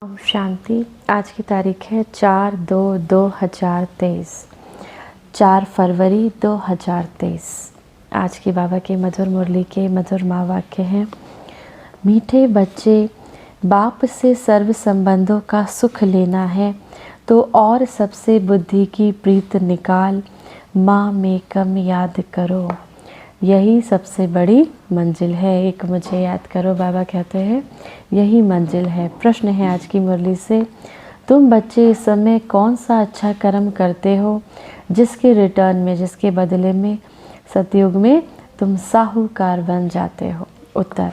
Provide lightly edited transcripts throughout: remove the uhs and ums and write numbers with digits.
ओम शांति। आज की तारीख है 4/2/2023, 4 फरवरी 2023। आज की बाबा की मधुर मुरली के मधुर महावाक्य हैं। मीठे बच्चे, बाप से सर्व संबंधों का सुख लेना है तो और सबसे बुद्धि की प्रीत निकाल माँ में कम याद करो। यही सबसे बड़ी मंजिल है। एक मुझे याद करो, बाबा कहते हैं यही मंजिल है। प्रश्न है आज की मुरली से, तुम बच्चे इस समय कौन सा अच्छा कर्म करते हो जिसके रिटर्न में, जिसके बदले में सतयुग में तुम साहूकार बन जाते हो? उत्तर,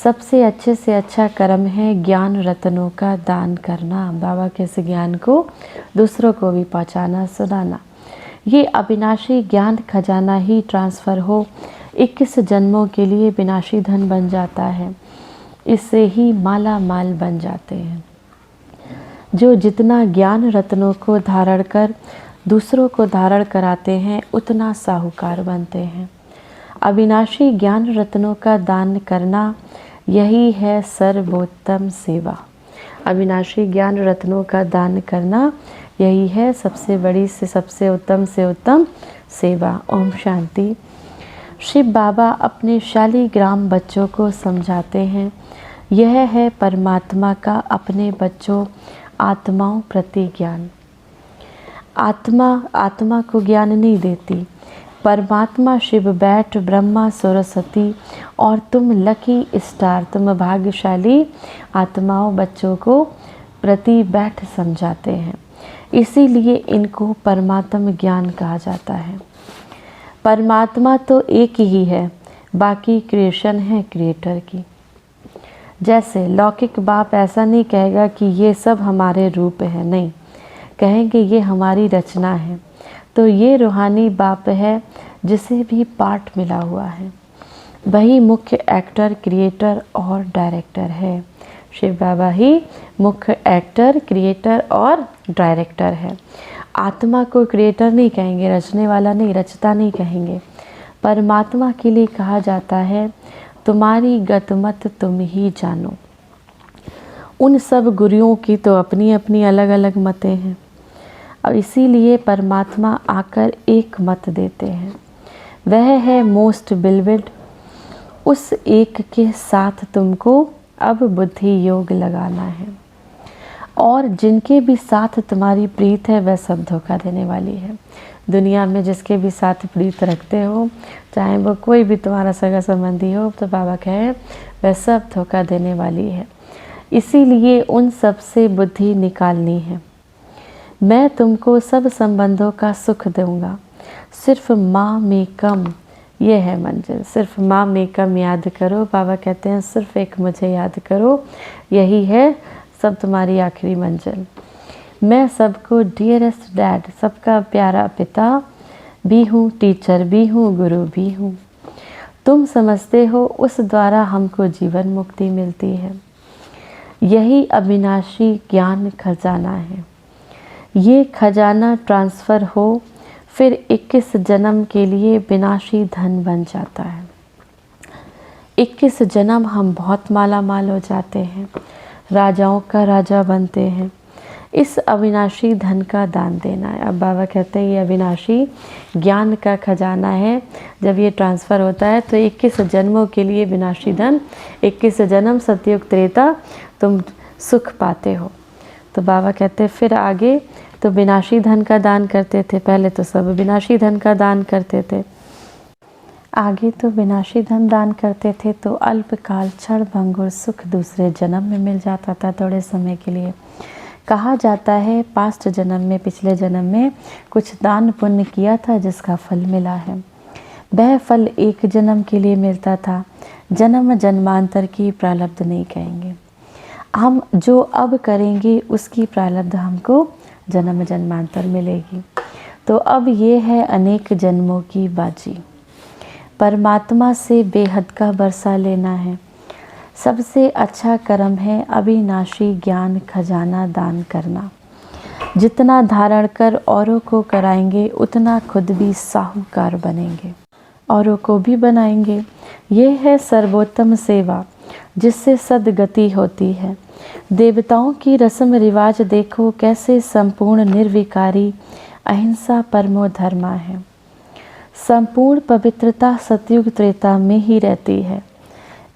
सबसे अच्छे से अच्छा कर्म है ज्ञान रत्नों का दान करना। बाबा के इस ज्ञान को दूसरों को भी पहुँचाना, सुनाना। ये अविनाशी ज्ञान खजाना ही ट्रांसफ़र हो 21 जन्मों के लिए विनाशी धन बन जाता है। इससे ही माला माल बन जाते हैं। जो जितना ज्ञान रत्नों को धारण कर दूसरों को धारण कराते हैं उतना साहूकार बनते हैं। अविनाशी ज्ञान रत्नों का दान करना यही है सर्वोत्तम सेवा। अविनाशी ज्ञान रत्नों का दान करना यही है सबसे बड़ी से उत्तम सेवा। ओम शांति। शिव बाबा अपने शालीग्राम बच्चों को समझाते हैं, यह है परमात्मा का अपने बच्चों आत्माओं प्रति ज्ञान। आत्मा को ज्ञान नहीं देती। परमात्मा शिव बैठ ब्रह्मा सरस्वती और तुम लकी स्टार, तुम भाग्यशाली आत्माओं बच्चों को प्रति बैठ समझाते हैं। इसीलिए इनको परमात्म ज्ञान कहा जाता है। परमात्मा तो एक ही है, बाकी क्रिएशन है क्रिएटर की। जैसे लौकिक बाप ऐसा नहीं कहेगा कि ये सब हमारे रूप है, नहीं, कहेंगे ये हमारी रचना है। तो ये रूहानी बाप है जिसे भी पार्ट मिला हुआ है, वही मुख्य एक्टर, क्रिएटर और डायरेक्टर है। शिव बाबा ही मुख्य एक्टर, क्रिएटर और डायरेक्टर है। आत्मा को क्रिएटर नहीं कहेंगे, रचने वाला नहीं, रचता नहीं कहेंगे। परमात्मा के लिए कहा जाता है तुम्हारी गतमत तुम ही जानो। उन सब गुरुओं की तो अपनी अपनी अलग अलग मतें हैं, और इसीलिए परमात्मा आकर एक मत देते हैं, वह है मोस्ट बिलवेड। उस एक के साथ तुमको अब बुद्धि योग लगाना है, और जिनके भी साथ तुम्हारी प्रीत है वह सब धोखा देने वाली है। दुनिया में जिसके भी साथ प्रीत रखते हो, चाहे वो कोई भी तुम्हारा सगा संबंधी हो, तो बाबा कहे वह सब धोखा देने वाली है। इसीलिए उन सब से बुद्धि निकालनी है। मैं तुमको सब संबंधों का सुख दूंगा, सिर्फ माँ में कम, ये है मंजिल। सिर्फ माँ में कम याद करो। बाबा कहते हैं सिर्फ एक मुझे याद करो, यही है सब तुम्हारी आखिरी मंजिल। मैं सबको डियरेस्ट डैड, सबका प्यारा पिता भी हूँ, टीचर भी हूँ, गुरु भी हूँ। तुम समझते हो उस द्वारा हमको जीवन मुक्ति मिलती है। यही अविनाशी ज्ञान खजाना है। ये खजाना ट्रांसफ़र हो फिर 21 जन्म के लिए विनाशी धन बन जाता है। 21 जन्म हम बहुत माला माल हो जाते हैं, राजाओं का राजा बनते हैं। इस अविनाशी धन का दान देना है। अब बाबा कहते हैं ये अविनाशी ज्ञान का खजाना है। जब ये ट्रांसफ़र होता है तो 21 जन्मों के लिए विनाशी धन, 21 जन्म सतयुग त्रेता तुम सुख पाते हो। तो बाबा कहते हैं फिर आगे तो विनाशी धन का दान करते थे। पहले तो सब विनाशी धन का दान करते थे, आगे तो विनाशी धन दान करते थे, तो अल्पकाल क्षण भंगुर सुख दूसरे जन्म में मिल जाता था, थोड़े समय के लिए। कहा जाता है पास्ट जन्म में, पिछले जन्म में कुछ दान पुण्य किया था जिसका फल मिला है। वह फल एक जन्म के लिए मिलता था, जन्म जन्मांतर की प्रारब्ध नहीं कहेंगे। हम जो अब करेंगे उसकी प्रारब्ध हमको जन्म जन्मांतर मिलेगी। तो अब ये है अनेक जन्मों की बाजी। परमात्मा से बेहद का बरसा लेना है। सबसे अच्छा कर्म है अविनाशी ज्ञान खजाना दान करना। जितना धारण कर औरों को कराएंगे उतना खुद भी साहूकार बनेंगे, औरों को भी बनाएंगे। ये है सर्वोत्तम सेवा जिससे सदगति होती है। देवताओं की रस्म रिवाज देखो कैसे संपूर्ण निर्विकारी अहिंसा परमो धर्मा है। संपूर्ण पवित्रता सतयुग त्रेता में ही रहती है।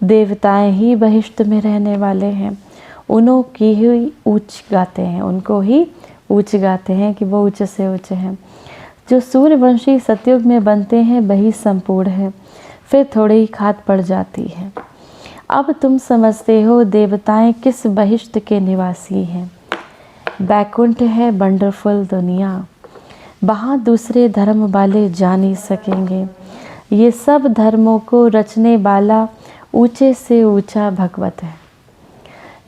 देवताएं ही बहिष्ठ में रहने वाले हैं, उन्हों की ही ऊंच गाते हैं, उनको ही ऊंच गाते हैं कि वो ऊंच से ऊंच हैं। जो सूर्यवंशी सतयुग में बनते हैं वही संपूर्ण है, फिर थोड़ी ही खाद पड़ जाती है। अब तुम समझते हो देवताएं किस बहिष्ठ के निवासी हैं। बैकुंठ है वंडरफुल दुनिया, वहाँ दूसरे धर्म वाले जा नहीं सकेंगे। ये सब धर्मों को रचने वाला ऊंचे से ऊंचा भगवत है।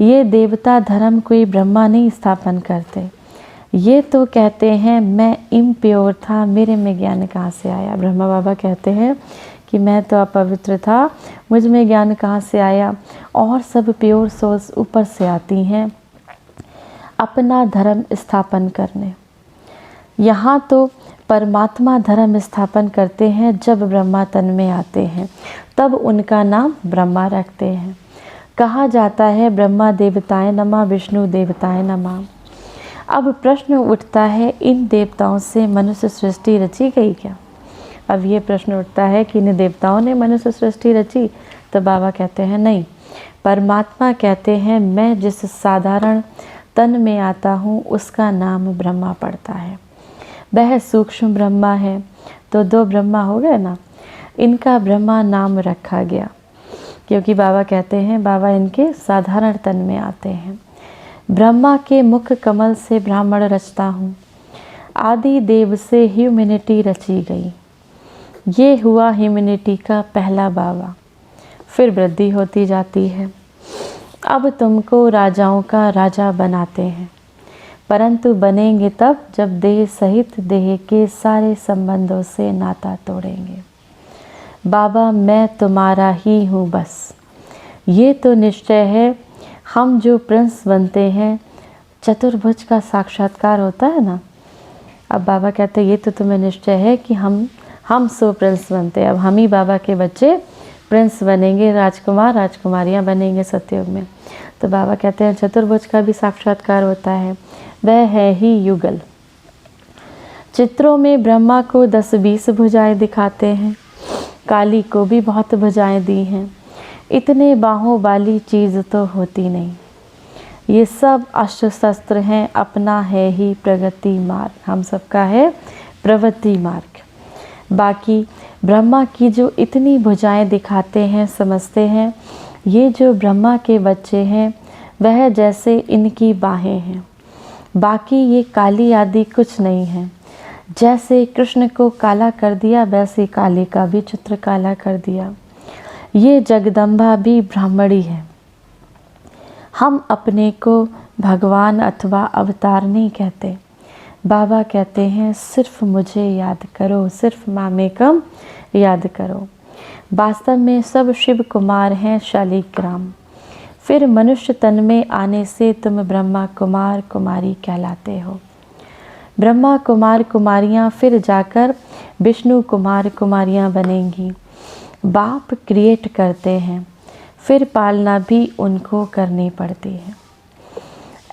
ये देवता धर्म कोई ब्रह्मा नहीं स्थापन करते। ये तो कहते हैं मैं इम्प्योर था, मेरे में ज्ञान कहाँ से आया। ब्रह्मा बाबा कहते हैं कि मैं तो अपवित्र था, मुझ में ज्ञान कहाँ से आया। और सब प्योर सोल्स ऊपर से आती हैं अपना धर्म स्थापन करने। यहाँ तो परमात्मा धर्म स्थापन करते हैं जब ब्रह्मा तन में आते हैं, तब उनका नाम ब्रह्मा रखते हैं। कहा जाता है ब्रह्मा देवताएं नमः, विष्णु देवताएं नमः। अब प्रश्न उठता है इन देवताओं से मनुष्य सृष्टि रची गई क्या। अब ये प्रश्न उठता है कि इन देवताओं ने मनुष्य सृष्टि रची। तो बाबा कहते हैं नहीं, परमात्मा कहते हैं मैं जिस साधारण तन में आता हूँ उसका नाम ब्रह्मा पड़ता है। वह सूक्ष्म ब्रह्मा है। तो दो ब्रह्मा हो गए ना, इनका ब्रह्मा नाम रखा गया क्योंकि बाबा कहते हैं बाबा इनके साधारण तन में आते हैं। ब्रह्मा के मुख कमल से ब्राह्मण रचता हूँ, आदि देव से ह्यूमैनिटी रची गई। ये हुआ ह्यूमैनिटी का पहला बाबा, फिर वृद्धि होती जाती है। अब तुमको राजाओं का राजा बनाते हैं, परंतु बनेंगे तब जब देह सहित देह के सारे संबंधों से नाता तोड़ेंगे। बाबा मैं तुम्हारा ही हूँ बस, ये तो निश्चय है। हम जो प्रिंस बनते हैं, चतुर्भुज का साक्षात्कार होता है ना। अब बाबा कहते हैं ये तो तुम्हें निश्चय है कि हम सो प्रिंस बनते हैं। अब हम ही बाबा के बच्चे प्रिंस बनेंगे, राजकुमार राजकुमारियाँ बनेंगे सतयुग में। तो बाबा कहते हैं चतुर्भुज का भी साक्षात्कार होता है, वह है ही युगल। चित्रों में ब्रह्मा को 10-20 भुजाएं दिखाते हैं, काली को भी बहुत भुजाएं दी हैं। इतने बाहों वाली चीज़ तो होती नहीं। ये सब अस्त्र शस्त्र हैं, अपना है ही प्रगति मार्ग, हम सबका है प्रवृत्ति मार्ग। बाकी ब्रह्मा की जो इतनी भुजाएं दिखाते हैं, समझते हैं ये जो ब्रह्मा के बच्चे हैं वह जैसे इनकी बाहें हैं। बाकी ये काली आदि कुछ नहीं है। जैसे कृष्ण को काला कर दिया वैसे काली का भी चित्र काला कर दिया। ये जगदम्बा भी ब्राह्मणी है। हम अपने को भगवान अथवा अवतार नहीं कहते। बाबा कहते हैं सिर्फ मुझे याद करो, सिर्फ मामेकम याद करो। वास्तव में सब शिव कुमार हैं शालिग्राम। फिर मनुष्य तन में आने से तुम ब्रह्मा कुमार कुमारी कहलाते हो। ब्रह्मा कुमार कुमारियाँ फिर जाकर विष्णु कुमार कुमारियाँ बनेंगी। बाप क्रिएट करते हैं, फिर पालना भी उनको करनी पड़ती है।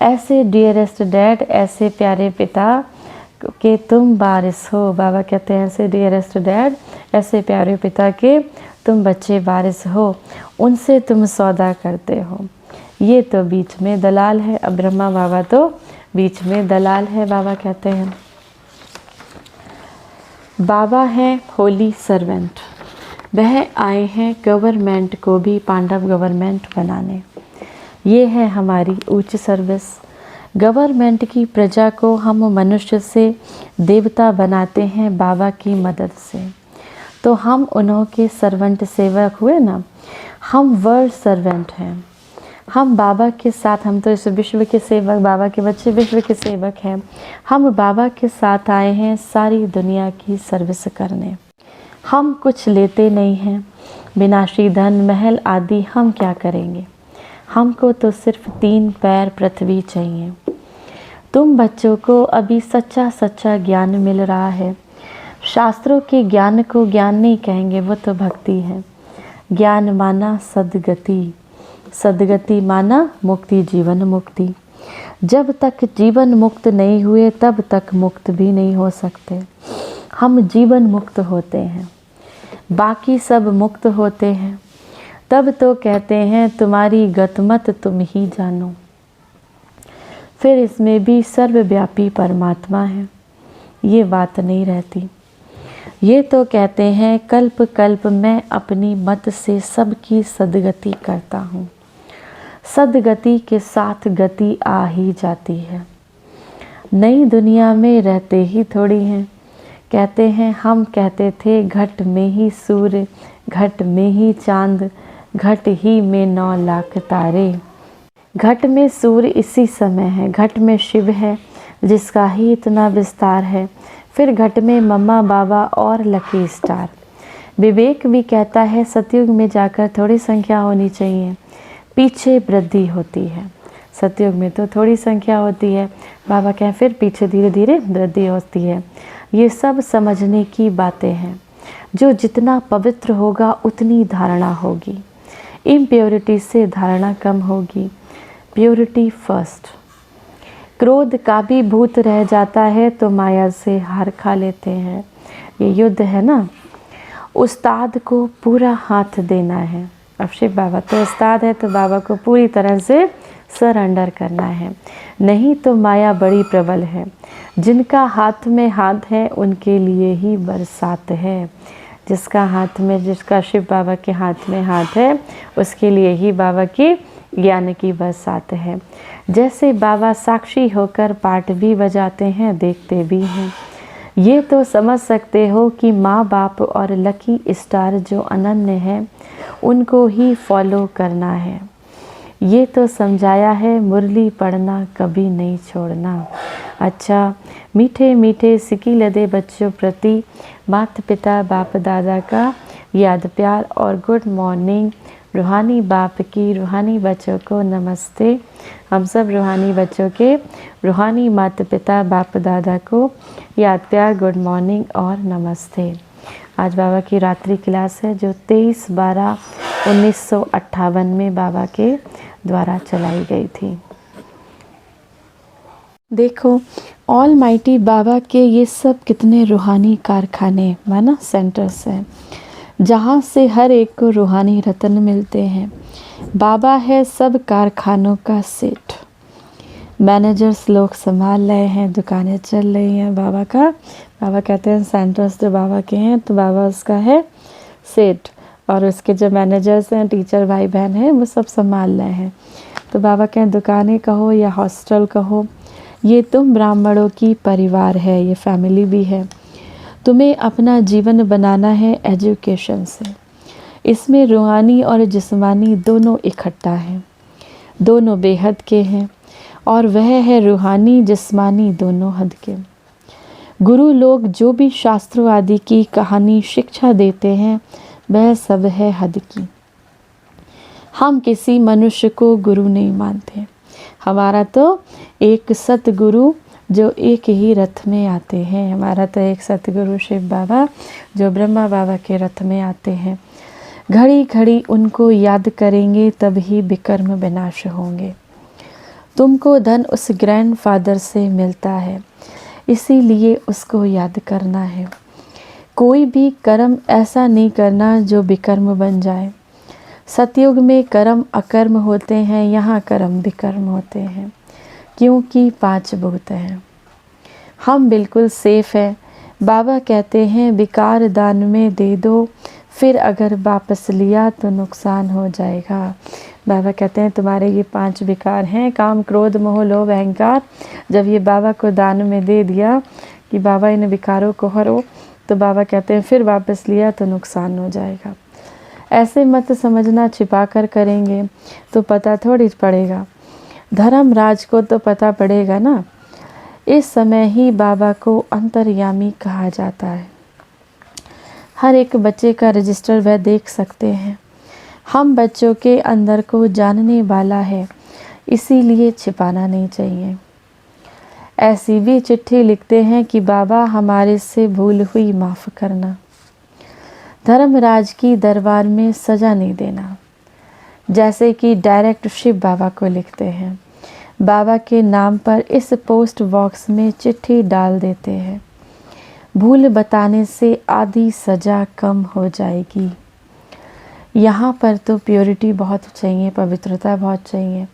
ऐसे डियरेस्ट डैड, ऐसे प्यारे पिता के तुम वारिस हो। बाबा कहते हैं ऐसे डियरेस्ट डैड, ऐसे प्यारे पिता के तुम बच्चे वारिस हो, उनसे तुम सौदा करते हो। ये तो बीच में दलाल है। अब ब्रह्मा बाबा तो बीच में दलाल है। बाबा कहते हैं बाबा हैं होली सर्वेंट, वह आए हैं गवर्नमेंट को भी पांडव गवर्नमेंट बनाने। ये है हमारी उच्च सर्विस। गवर्नमेंट की प्रजा को हम मनुष्य से देवता बनाते हैं बाबा की मदद से। तो हम उन्हों के सर्वेंट सेवक हुए ना, हम वर्ल्ड सर्वेंट हैं। हम बाबा के साथ, हम तो इस विश्व के सेवक, बाबा के बच्चे विश्व के सेवक हैं। हम बाबा के साथ आए हैं सारी दुनिया की सर्विस करने। हम कुछ लेते नहीं हैं, विनाशी धन महल आदि हम क्या करेंगे। हमको तो सिर्फ 3 पैर पृथ्वी चाहिए। तुम बच्चों को अभी सच्चा सच्चा ज्ञान मिल रहा है। शास्त्रों के ज्ञान को ज्ञान नहीं कहेंगे, वो तो भक्ति है। ज्ञान माना सदगति, सद्गति माना मुक्ति, जीवन मुक्ति। जब तक जीवन मुक्त नहीं हुए तब तक मुक्त भी नहीं हो सकते। हम जीवन मुक्त होते हैं, बाकी सब मुक्त होते हैं, तब तो कहते हैं तुम्हारी गतमत तुम ही जानो। फिर इसमें भी सर्वव्यापी परमात्मा है, ये बात नहीं रहती। ये तो कहते हैं कल्प कल्प मैं अपनी मत से सबकी सद्गति करता हूँ। सद्गति के साथ गति आ ही जाती है। नई दुनिया में रहते ही थोड़ी हैं। कहते हैं हम कहते थे घट में ही सूर्य, घट में ही चांद, घट ही में 9 लाख तारे। घट में सूर्य इसी समय है, घट में शिव है जिसका ही इतना विस्तार है, फिर घट में मम्मा बाबा और लकी स्टार। विवेक भी कहता है सतयुग में जाकर थोड़ी संख्या होनी चाहिए, पीछे वृद्धि होती है। सतयुग में तो थोड़ी संख्या होती है, बाबा कहें फिर पीछे धीरे धीरे वृद्धि होती है। ये सब समझने की बातें हैं। जो जितना पवित्र होगा उतनी धारणा होगी। इम्प्योरिटी से धारणा कम होगी, प्योरिटी फर्स्ट। क्रोध का भी भूत रह जाता है तो माया से हार खा लेते हैं। ये युद्ध है ना, उस्ताद को पूरा हाथ देना है। अब शिव बाबा तो उस्ताद है तो बाबा को पूरी तरह से सरेंडर करना है, नहीं तो माया बड़ी प्रबल है। जिनका हाथ में हाथ है उनके लिए ही बरसात है। जिसका हाथ में, जिसका शिव बाबा के हाथ में हाथ है उसके लिए ही बाबा की ज्ञान की बरसात है। जैसे बाबा साक्षी होकर पाठ भी बजाते हैं, देखते भी हैं। ये तो समझ सकते हो कि माँ बाप और लकी स्टार जो अनन्य है उनको ही फॉलो करना है। ये तो समझाया है मुरली पढ़ना कभी नहीं छोड़ना। अच्छा, मीठे मीठे सिकी लदे बच्चों प्रति माता पिता बाप दादा का याद प्यार और गुड मॉर्निंग। रूहानी बाप की रूहानी बच्चों को नमस्ते। हम सब रूहानी बच्चों के रूहानी माता पिता बाप दादा को याद प्यार, गुड मॉर्निंग और नमस्ते। आज बाबा की रात्रि क्लास है जो 23/12/1958 में बाबा के द्वारा चलाई गई थी। देखो ऑल माइटी बाबा के ये सब कितने रूहानी कारखाने माना सेंटर्स हैं, जहाँ से हर एक को रूहानी रतन मिलते हैं। बाबा है सब कारखानों का सेठ। मैनेजर्स लोग संभाल रहे हैं, दुकानें चल रही हैं बाबा का। बाबा कहते हैं सेंटर्स जो बाबा के हैं तो बाबा उसका है सेठ, और उसके जो मैनेजर्स हैं, टीचर भाई बहन हैं, वो सब संभाल रहे हैं। तो बाबा कहें दुकानें कहो या हॉस्टल कहो, ये तुम ब्राह्मणों की परिवार है, ये फैमिली भी है। तुम्हें अपना जीवन बनाना है एजुकेशन से। इसमें रूहानी और जिस्मानी दोनों इकट्ठा हैं, दोनों बेहद के हैं, और वह है रूहानी जिस्मानी दोनों हद के। गुरु लोग जो भी शास्त्रों आदि की कहानी शिक्षा देते हैं वह सब है हद की। हम किसी मनुष्य को गुरु नहीं मानते। हमारा तो एक सतगुरु जो एक ही रथ में आते हैं। हमारा तो एक सतगुरु शिव बाबा जो ब्रह्मा बाबा के रथ में आते हैं। घड़ी घड़ी उनको याद करेंगे तभी विकर्म विनाश होंगे। तुमको धन उस ग्रैंडफादर से मिलता है, इसीलिए उसको याद करना है। कोई भी कर्म ऐसा नहीं करना जो विकर्म बन जाए। सतयुग में कर्म अकर्म होते हैं, यहाँ कर्म विकर्म होते हैं, क्योंकि 5 भूत हैं। हम बिल्कुल सेफ हैं। बाबा कहते हैं विकार दान में दे दो, फिर अगर वापस लिया तो नुकसान हो जाएगा। बाबा कहते हैं तुम्हारे ये 5 विकार हैं, काम क्रोध मोह लोभ अहंकार। जब ये बाबा को दान में दे दिया कि बाबा इन विकारों को हरो, तो बाबा कहते हैं फिर वापस लिया तो नुकसान हो जाएगा। ऐसे मत समझना छिपा कर करेंगे तो पता थोड़ी पड़ेगा। धर्मराज को तो पता पड़ेगा ना। इस समय ही बाबा को अंतर्यामी कहा जाता है। हर एक बच्चे का रजिस्टर वह देख सकते हैं। हम बच्चों के अंदर को जानने वाला है, इसीलिए छिपाना नहीं चाहिए। ऐसी भी चिट्ठी लिखते हैं कि बाबा हमारे से भूल हुई माफ़ करना। धर्मराज की दरबार में सजा नहीं देना। जैसे कि डायरेक्ट शिव बाबा को लिखते हैं, बाबा के नाम पर इस पोस्ट बॉक्स में चिट्ठी डाल देते हैं। भूल बताने से आधी सज़ा कम हो जाएगी। यहाँ पर तो प्योरिटी बहुत चाहिए, पवित्रता बहुत चाहिए।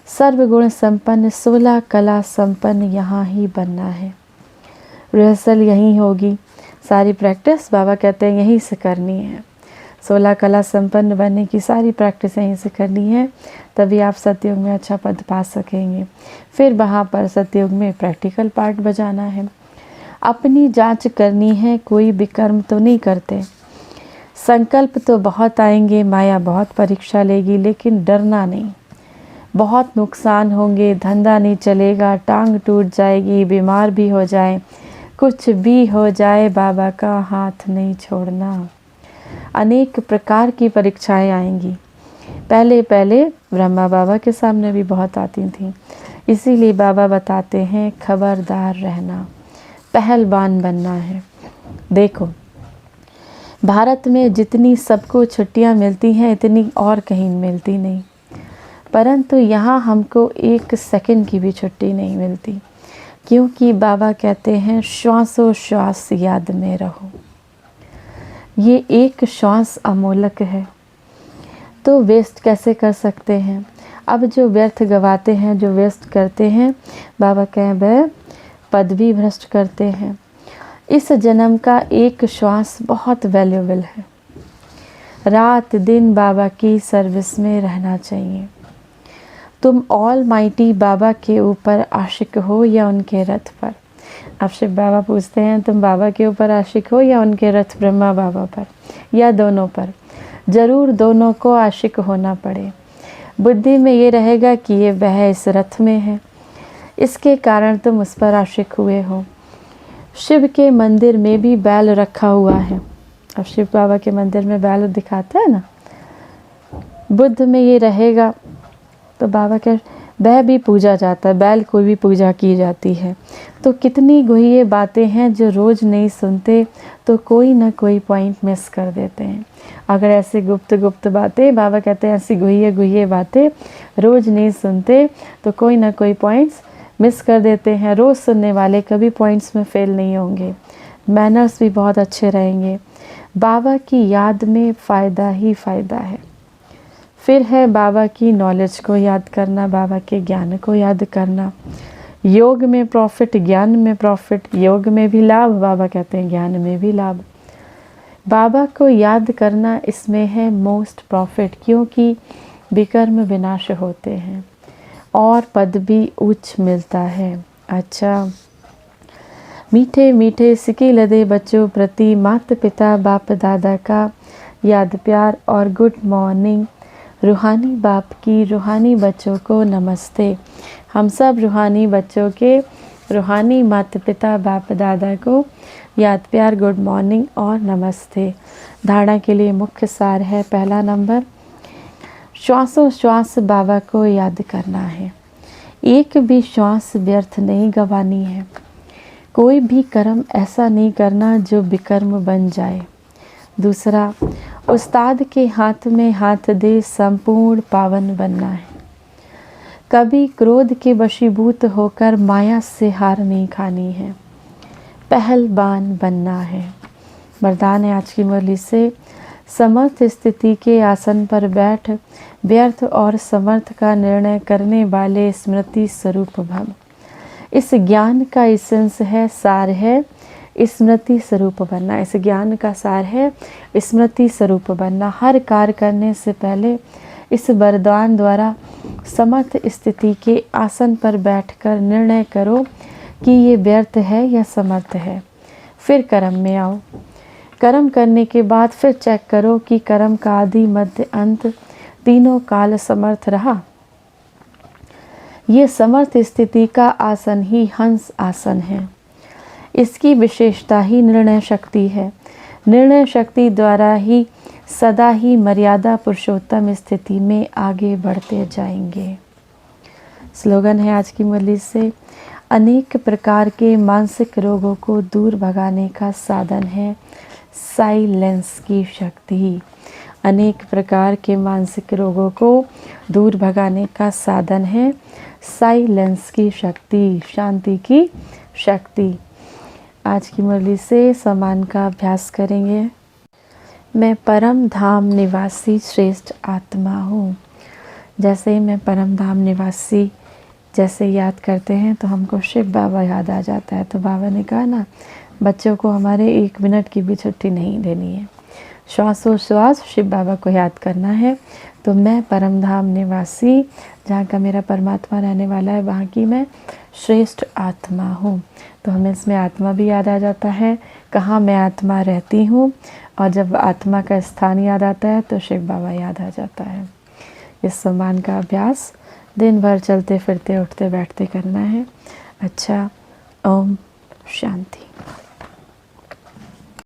सर्वगुण संपन्न 16 कला संपन्न यहाँ ही बनना है। रिहर्सल यहीं होगी, सारी प्रैक्टिस बाबा कहते हैं यहीं से करनी है। 16 कला संपन्न बनने की सारी प्रैक्टिस यहीं से करनी है, तभी आप सतयुग में अच्छा पद पा सकेंगे। फिर वहाँ पर सतयुग में प्रैक्टिकल पार्ट बजाना है। अपनी जांच करनी है, कोई विकर्म तो नहीं करते। संकल्प तो बहुत आएंगे, माया बहुत परीक्षा लेगी, लेकिन डरना नहीं। बहुत नुकसान होंगे, धंधा नहीं चलेगा, टांग टूट जाएगी, बीमार भी हो जाए, कुछ भी हो जाए, बाबा का हाथ नहीं छोड़ना। अनेक प्रकार की परीक्षाएं आएंगी। पहले पहले ब्रह्मा बाबा के सामने भी बहुत आती थी, इसीलिए बाबा बताते हैं खबरदार रहना, पहलवान बनना है। देखो, भारत में जितनी सबको छुट्टियां मिलती हैं इतनी और कहीं मिलती नहीं, परंतु यहाँ हमको 1 सेकंड की भी छुट्टी नहीं मिलती, क्योंकि बाबा कहते हैं श्वासों श्वास याद में रहो। ये एक श्वास अमोलक है, तो वेस्ट कैसे कर सकते हैं। अब जो व्यर्थ गवाते हैं, जो वेस्ट करते हैं, बाबा कहें वह पदवी भ्रष्ट करते हैं। इस जन्म का एक श्वास बहुत वैल्यूएबल है। रात दिन बाबा की सर्विस में रहना चाहिए। तुम ऑल माइटी बाबा के ऊपर आशिक हो या उनके रथ पर। अब शिव बाबा पूछते हैं तुम बाबा के ऊपर आशिक हो या उनके रथ ब्रह्मा बाबा पर, या दोनों पर। ज़रूर दोनों को आशिक होना पड़े। बुद्धि में ये रहेगा कि ये वह इस रथ में है, इसके कारण तुम उस पर आशिक हुए हो। शिव के मंदिर में भी बैल रखा हुआ है। अब शिव बाबा के मंदिर में बैल दिखाता है ना, बुद्ध में ये रहेगा तो बाबा के वह भी पूजा जाता है, बैल को भी पूजा की जाती है। तो कितनी गुह्य बातें हैं जो रोज़ नहीं सुनते तो कोई ना कोई पॉइंट मिस कर देते हैं। अगर ऐसे गुप्त गुप्त बातें, बाबा कहते हैं ऐसी गुह्य बातें रोज़ नहीं सुनते तो कोई ना कोई पॉइंट्स मिस कर देते हैं। रोज़ सुनने वाले कभी पॉइंट्स में फेल नहीं होंगे, मैनर्स भी बहुत अच्छे रहेंगे। बाबा की याद में फ़ायदा ही फ़ायदा है। फिर है बाबा की नॉलेज को याद करना, बाबा के ज्ञान को याद करना। योग में प्रॉफिट, ज्ञान में प्रॉफिट। योग में भी लाभ, बाबा कहते हैं ज्ञान में भी लाभ। बाबा को याद करना, इसमें है मोस्ट प्रॉफिट, क्योंकि विकर्म विनाश होते हैं और पद भी उच्च मिलता है। अच्छा, मीठे मीठे सिके लदे बच्चों प्रति माता पिता बाप दादा का याद प्यार और गुड मॉर्निंग। रूहानी बाप की रूहानी बच्चों को नमस्ते। हम सब रूहानी बच्चों के रूहानी माता पिता बाप दादा को याद प्यार, गुड मॉर्निंग और नमस्ते। धारणा के लिए मुख्य सार है, पहला नंबर, श्वासों श्वास बाबा को याद करना है। एक भी श्वास व्यर्थ नहीं गंवानी है। कोई भी कर्म ऐसा नहीं करना जो विकर्म बन जाए। दूसरा, उस्ताद के हाथ में हाथ दे संपूर्ण पावन बनना है। कभी क्रोध के वशीभूत होकर माया से हार नहीं खानी है, पहलवान बनना है। वरदान है आज की मुरली से, समर्थ स्थिति के आसन पर बैठ व्यर्थ और समर्थ का निर्णय करने वाले स्मृति स्वरूप भव। इस ज्ञान का एसेंस है, सार है स्मृति स्वरूप बनना। इस ज्ञान का सार है स्मृति स्वरूप बनना। हर कार्य करने से पहले इस वरदान द्वारा समर्थ स्थिति के आसन पर बैठकर निर्णय करो कि ये व्यर्थ है या समर्थ है। फिर कर्म में आओ। कर्म करने के बाद फिर चेक करो कि कर्म का आदि मध्य अंत तीनों काल समर्थ रहा। ये समर्थ स्थिति का आसन ही हंस आसन है। इसकी विशेषता ही निर्णय शक्ति है। निर्णय शक्ति द्वारा ही सदा ही मर्यादा पुरुषोत्तम स्थिति में आगे बढ़ते जाएंगे। स्लोगन है आज की मुरली से, अनेक प्रकार के मानसिक रोगों को दूर भगाने का साधन है साइलेंस की शक्ति। अनेक प्रकार के मानसिक रोगों को दूर भगाने का साधन है साइलेंस की शक्ति, शांति की शक्ति। आज की मुरली से सम्मान का अभ्यास करेंगे। मैं परम धाम निवासी श्रेष्ठ आत्मा हूँ। जैसे ही मैं परम धाम निवासी जैसे याद करते हैं तो हमको शिव बाबा याद आ जाता है। तो बाबा ने कहा ना, बच्चों को हमारे 1 मिनट की भी छुट्टी नहीं देनी है, श्वासोश्वास शिव बाबा को याद करना है। तो मैं परम धाम निवासी, जहाँ का मेरा परमात्मा रहने वाला है, वहाँ की मैं श्रेष्ठ आत्मा हूँ। तो हमें इसमें आत्मा भी याद आ जाता है, कहाँ मैं आत्मा रहती हूँ। और जब आत्मा का स्थान याद आता है तो शिव बाबा याद आ जाता है। इस सम्मान का अभ्यास दिन भर चलते फिरते उठते बैठते करना है। अच्छा, ओम शांति।